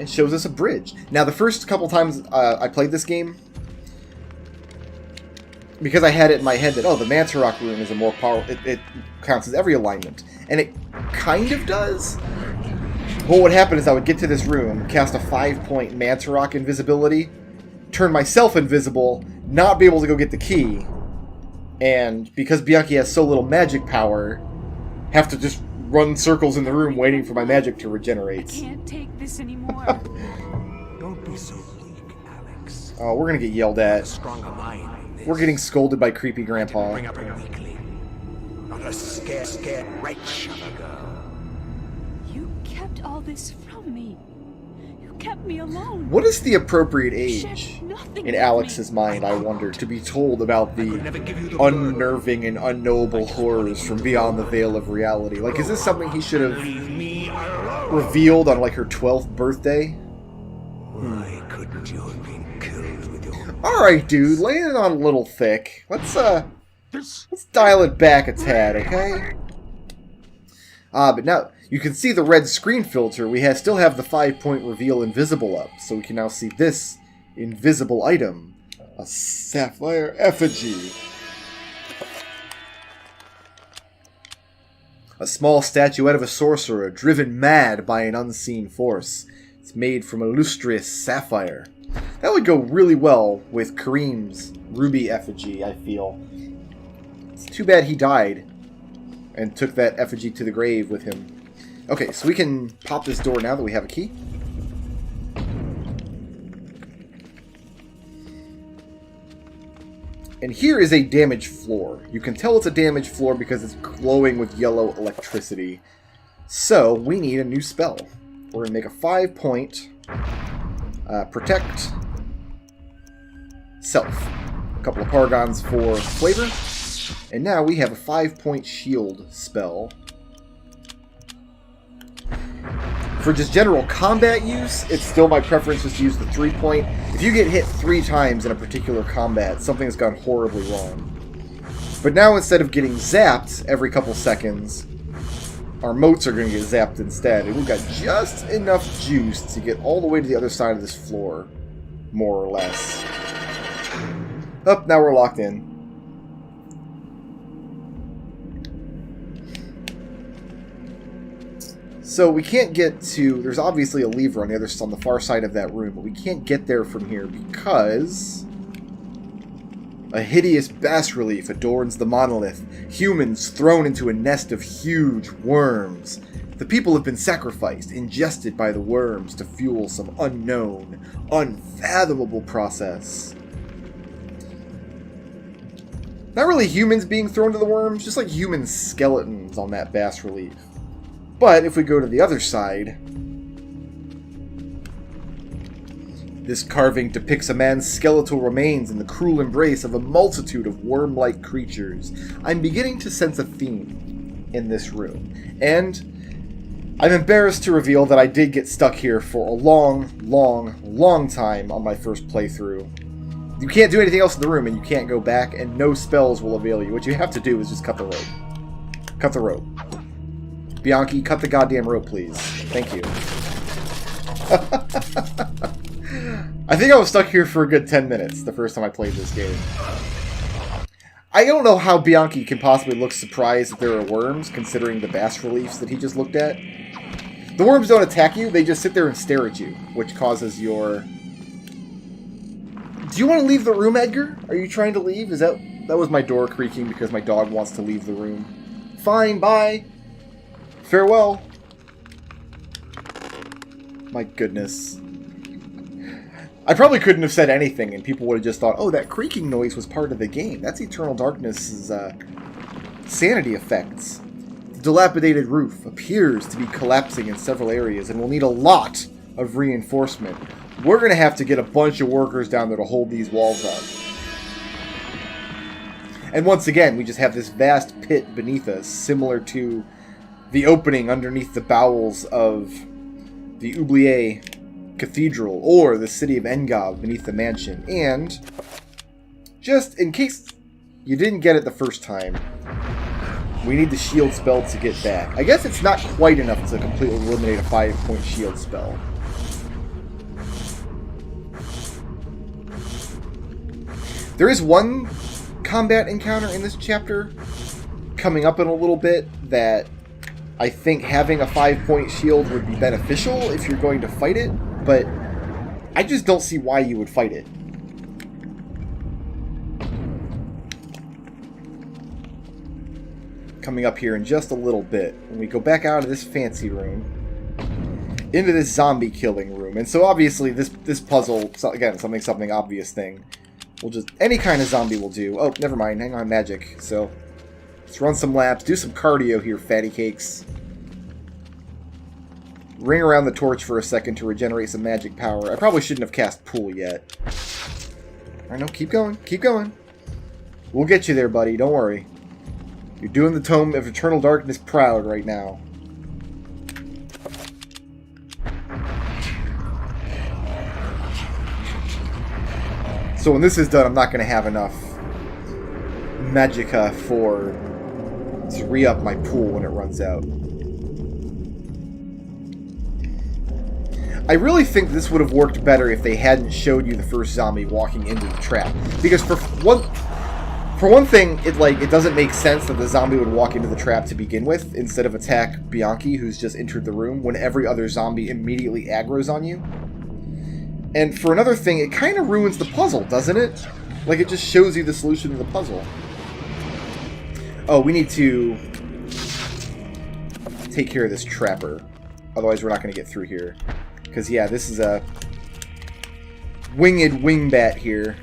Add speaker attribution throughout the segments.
Speaker 1: and shows us a bridge. Now, the first couple times I played this game, because I had it in my head that, oh, the Manta Rock room is a more powerful... It counts as every alignment. And it kind of does. But what would happen is I would get to this room, cast a 5-point Manta Rock invisibility, turn myself invisible, not be able to go get the key, and because Bianchi has so little magic power, have to just run circles in the room waiting for my magic to regenerate.
Speaker 2: I can't take this anymore.
Speaker 3: Don't be so weak, Alex.
Speaker 1: Oh, we're gonna get yelled at.
Speaker 3: Stronger mind.
Speaker 1: We're getting scolded by creepy grandpa.
Speaker 3: Bring up a weakling, not a scared wretch of a girl.
Speaker 2: You kept all this from me. You kept me alone.
Speaker 1: What is the appropriate
Speaker 2: You
Speaker 1: age
Speaker 2: shared nothing
Speaker 1: in
Speaker 2: with
Speaker 1: Alex's
Speaker 2: me.
Speaker 1: mind, I wonder, to be told about the unnerving and unknowable horrors from beyond the veil of reality? Like, is this something he should have
Speaker 3: Leave me alone.
Speaker 1: revealed on, like, her 12th birthday?
Speaker 3: Why couldn't you have been killed with your...
Speaker 1: Alright, dude, laying it on a little thick. Let's dial it back a tad, okay? But now, you can see the red screen filter. We still have the 5-point reveal invisible up, so we can now see this invisible item. A sapphire effigy. A small statuette of a sorcerer driven mad by an unseen force. It's made from a lustrous sapphire. That would go really well with Kareem's ruby effigy, I feel. It's too bad he died and took that effigy to the grave with him. Okay, so we can pop this door now that we have a key. And here is a damaged floor. You can tell it's a damaged floor because it's glowing with yellow electricity. So, we need a new spell. We're going to make a 5-point Protect Self. A couple of Paragons for flavor. And now we have a 5-point Shield spell. For just general combat use, it's still my preference just to use the 3-point. If you get hit 3 times in a particular combat, something has gone horribly wrong. But now instead of getting zapped every couple seconds, our motes are going to get zapped instead. And we've got just enough juice to get all the way to the other side of this floor, more or less. Up, now we're locked in. So we can't get to... There's obviously a lever on the far side of that room, but we can't get there from here because a hideous bas-relief adorns the monolith. Humans thrown into a nest of huge worms. The people have been sacrificed, ingested by the worms to fuel some unknown, unfathomable process. Not really humans being thrown to the worms, just like human skeletons on that bas-relief. But if we go to the other side, this carving depicts a man's skeletal remains in the cruel embrace of a multitude of worm-like creatures. I'm beginning to sense a theme in this room, and I'm embarrassed to reveal that I did get stuck here for a long time on my first playthrough. You can't do anything else in the room, and you can't go back, and no spells will avail you. What you have to do is just cut the rope. Cut the rope. Bianchi, cut the goddamn rope, please. Thank you. I think I was stuck here for a good 10 minutes the first time I played this game. I don't know how Bianchi can possibly look surprised that there are worms, considering the bas-reliefs that he just looked at. The worms don't attack you, they just sit there and stare at you, which causes your... Do you want to leave the room, Edgar? Are you trying to leave? That was my door creaking because my dog wants to leave the room. Fine, bye! Farewell. My goodness. I probably couldn't have said anything and people would have just thought, oh, that creaking noise was part of the game. That's Eternal Darkness's sanity effects. The dilapidated roof appears to be collapsing in several areas and will need a lot of reinforcement. We're going to have to get a bunch of workers down there to hold these walls up. And once again, we just have this vast pit beneath us, similar to the opening underneath the bowels of the Oubliette Cathedral, or the city of Engov beneath the mansion. And, just in case you didn't get it the first time, we need the shield spell to get back. I guess it's not quite enough to completely eliminate a 5-point shield spell. There is one combat encounter in this chapter coming up in a little bit that I think having a 5-point shield would be beneficial if you're going to fight it, but I just don't see why you would fight it. Coming up here in just a little bit, when we go back out of this fancy room, into this zombie killing room. And so obviously this puzzle, so again, something obvious thing, will just, any kind of zombie will do. Oh, never mind, hang on, magic. So, let's run some laps, do some cardio here, fatty cakes. Ring around the torch for a second to regenerate some magic power. I probably shouldn't have cast Pool yet. Alright, no, keep going, keep going. We'll get you there, buddy, don't worry. You're doing the Tome of Eternal Darkness proud right now. So when this is done, I'm not going to have enough magicka to re-up my pool when it runs out. I really think this would have worked better if they hadn't showed you the first zombie walking into the trap. Because for one thing, it doesn't make sense that the zombie would walk into the trap to begin with, instead of attack Bianchi, who's just entered the room, when every other zombie immediately aggroes on you. And for another thing, it kind of ruins the puzzle, doesn't it? Like, it just shows you the solution to the puzzle. Oh, we need to take care of this trapper. Otherwise, we're not going to get through here. Because, yeah, this is a winged wingbat here.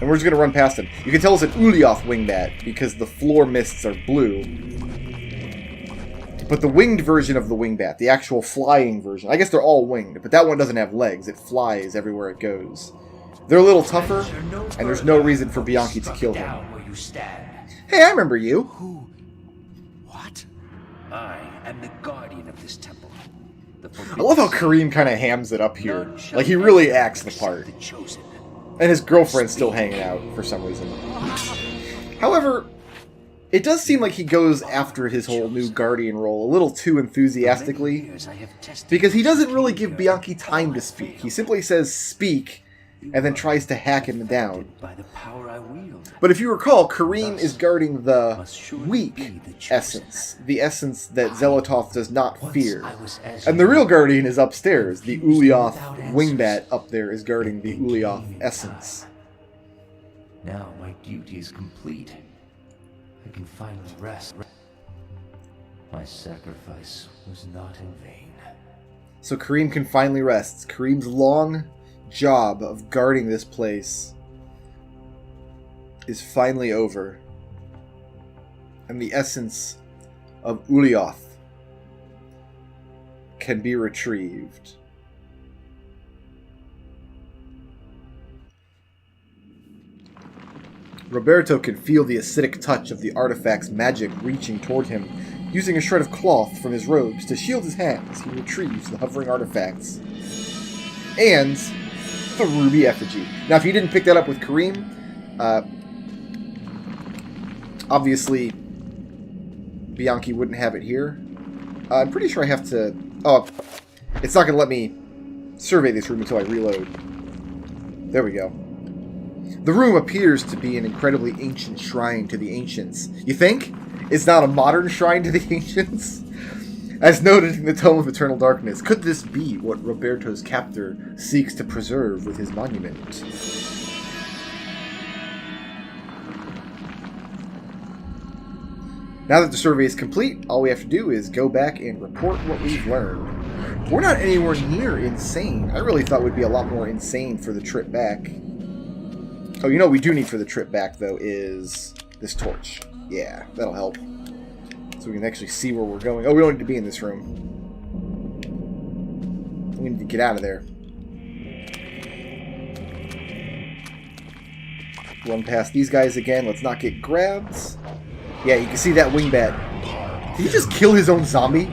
Speaker 1: And we're just going to run past him. You can tell it's an Ulyaoth wingbat because the floor mists are blue. But the winged version of the wingbat, the actual flying version, I guess they're all winged, but that one doesn't have legs. It flies everywhere it goes. They're a little tougher, and there's no reason for Bianchi to kill him. Hey, I remember you.
Speaker 3: Who? What? I am the guardian of this temple.
Speaker 1: I love how Kareem kind of hams it up here. Like, he really acts the part. And his girlfriend's still hanging out for some reason. However, it does seem like he goes after his whole new guardian role a little too enthusiastically, because he doesn't really give Bianchi time to speak. He simply says, speak, and then tries to hack him down. But if you recall, Kareem is guarding the weak essence, the essence that Xelothoth does not fear. And the real guardian is upstairs. The Ulyaoth wingbat up there is guarding the Ulyaoth essence.
Speaker 4: Now my duty is complete. I can finally rest. My sacrifice was not in vain.
Speaker 1: So Kareem can finally rest. Kareem's long job of guarding this place is finally over. And the essence of Ulyaoth can be retrieved. Roberto can feel the acidic touch of the artifact's magic reaching toward him. Using a shred of cloth from his robes to shield his hands, he retrieves the hovering artifacts. And the ruby effigy. Now, if you didn't pick that up with Kareem, obviously Bianchi wouldn't have it here. I'm pretty sure I have to... Oh, it's not going to let me survey this room until I reload. There we go. The room appears to be an incredibly ancient shrine to the ancients. You think? It's not a modern shrine to the ancients? As noted in the Tome of Eternal Darkness, could this be what Roberto's captor seeks to preserve with his monument? Now that the survey is complete, all we have to do is go back and report what we've learned. We're not anywhere near insane. I really thought we'd be a lot more insane for the trip back. Oh, you know what we do need for the trip back, though, is this torch. Yeah, that'll help. So we can actually see where we're going. Oh, we don't need to be in this room. We need to get out of there. Run past these guys again. Let's not get grabbed. Yeah, you can see that wingbat. Did he just kill his own zombie?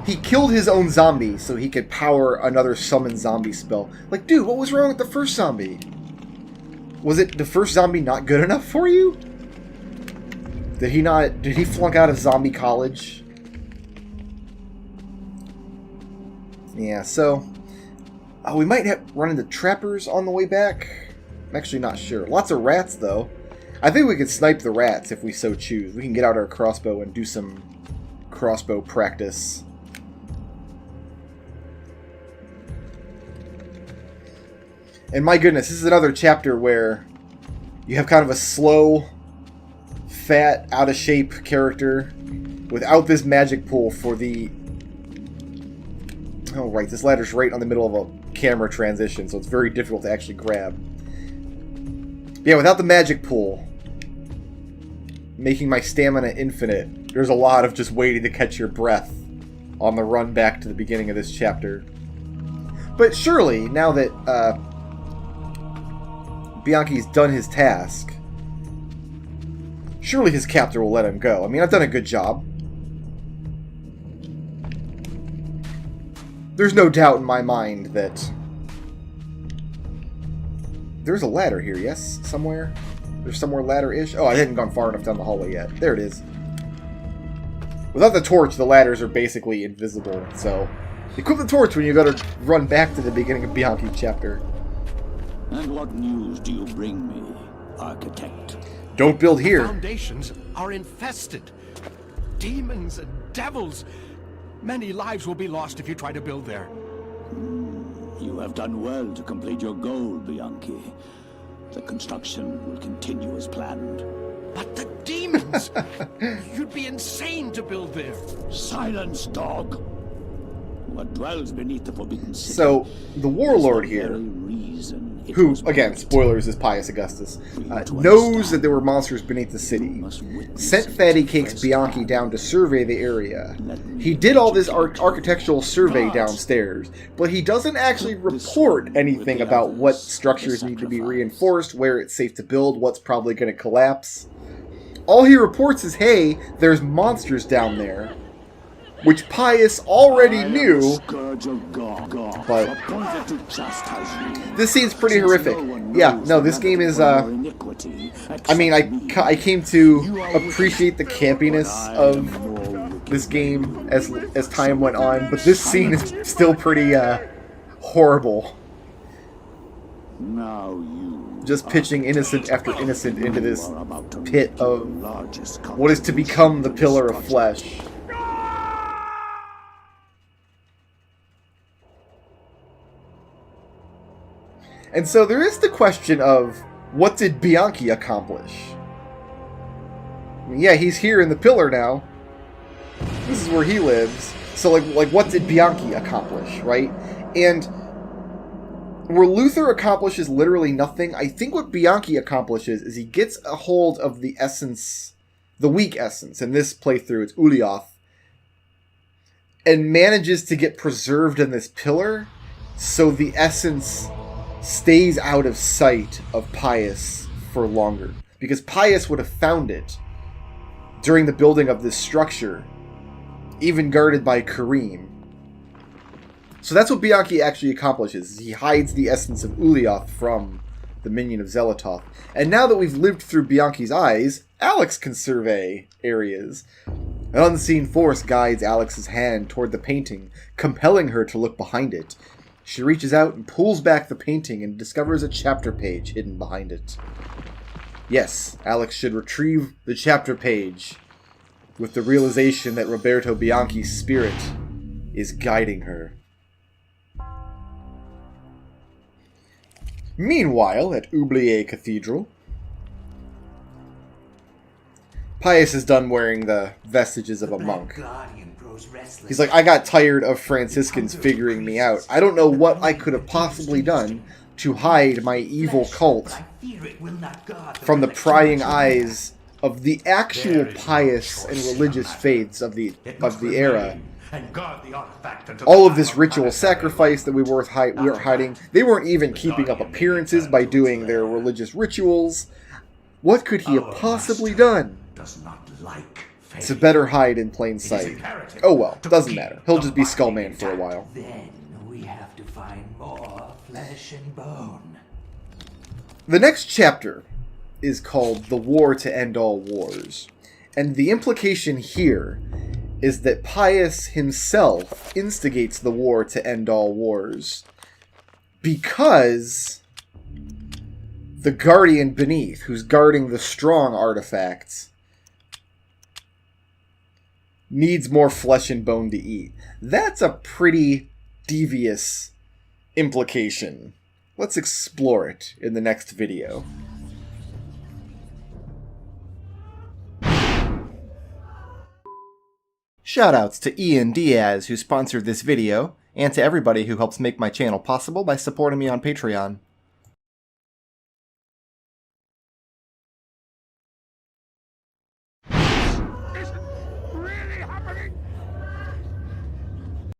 Speaker 1: He killed his own zombie so he could power another summon zombie spell. Like, dude, what was wrong with the first zombie? Was it the first zombie not good enough for you? Did he flunk out of zombie college? Yeah, so We might run into trappers on the way back. I'm actually not sure. Lots of rats, though. I think we could snipe the rats if we so choose. We can get out our crossbow and do some crossbow practice. And my goodness, this is another chapter where you have kind of a slow, fat, out-of-shape character without this magic pool for the... Oh, right, this ladder's right on the middle of a camera transition, so it's very difficult to actually grab. But yeah, without the magic pool, making my stamina infinite, there's a lot of just waiting to catch your breath on the run back to the beginning of this chapter. But surely, now that Bianchi's done his task, surely his captor will let him go. I mean, I've done a good job. There's no doubt in my mind that... There's a ladder here, yes? Somewhere? There's somewhere ladder-ish? Oh, I hadn't gone far enough down the hallway yet. There it is. Without the torch, the ladders are basically invisible, so... Equip the torch when you gotta run back to the beginning of Bianchi's chapter.
Speaker 5: And what news do you bring me, Architect?
Speaker 1: Don't build here.
Speaker 6: The foundations are infested. Demons and devils. Many lives will be lost if you try to build there.
Speaker 5: You have done well to complete your goal, Bianchi. The construction will continue as planned.
Speaker 6: But the demons! You'd be insane to build there.
Speaker 5: Silence, dog! What dwells beneath the Forbidden City?
Speaker 1: So, the warlord
Speaker 5: is the
Speaker 1: here,
Speaker 5: very reason it
Speaker 1: who,
Speaker 5: was
Speaker 1: again,
Speaker 5: built.
Speaker 1: spoilers, is Pius Augustus, knows that there were monsters beneath the city, sent Fatty Cakes Bianchi down to survey the area. He did all this architectural survey downstairs, but he doesn't actually report anything about what structures need to be reinforced, where it's safe to build, what's probably going to collapse. All he reports is, hey, there's monsters down there, which Pius already knew, but this scene's pretty horrific. Yeah, no, this game is, I mean, I came to appreciate the campiness of this game as time went on, but this scene is still pretty, horrible. Just pitching innocent after innocent into this pit of what is to become the pillar of flesh. And so there is the question of, what did Bianchi accomplish? I mean, yeah, he's here in the pillar now. This is where he lives. So, like, what did Bianchi accomplish, right? And where Luther accomplishes literally nothing, I think what Bianchi accomplishes is he gets a hold of the essence, the weak essence. In this playthrough, it's Ulyaoth, and manages to get preserved in this pillar, so the essence stays out of sight of Pius for longer. Because Pius would have found it during the building of this structure, even guarded by Karim. So that's what Bianchi actually accomplishes. He hides the essence of Ulyaoth from the minion of Zelatoth. And now that we've lived through Bianchi's eyes, Alex can survey areas. An unseen force guides Alex's hand toward the painting, compelling her to look behind it. She reaches out and pulls back the painting and discovers a chapter page hidden behind it. Yes, Alex should retrieve the chapter page with the realization that Roberto Bianchi's spirit is guiding her. Meanwhile, at Oubliette Cathedral, Pius is done wearing the vestiges of a monk. He's like, I got tired of Franciscans figuring me out. I don't know what I could have possibly done to hide my evil cult from the prying eyes of the actual pious and religious faiths of the era. All of this ritual sacrifice that we were hiding, they weren't even keeping up appearances by doing their religious rituals. What could he have possibly done? To better hide in plain sight. Oh well, doesn't matter. He'll just be Skullman for a while.
Speaker 4: Then we have to find more flesh and bone.
Speaker 1: The next chapter is called The War to End All Wars. And the implication here is that Pius himself instigates the war to end all wars. because the guardian beneath, who's guarding the strong artifacts, needs more flesh and bone to eat. That's a pretty devious implication. Let's explore it in the next video. Shoutouts to Ian Diaz, who sponsored this video, and to everybody who helps make my channel possible by supporting me on Patreon.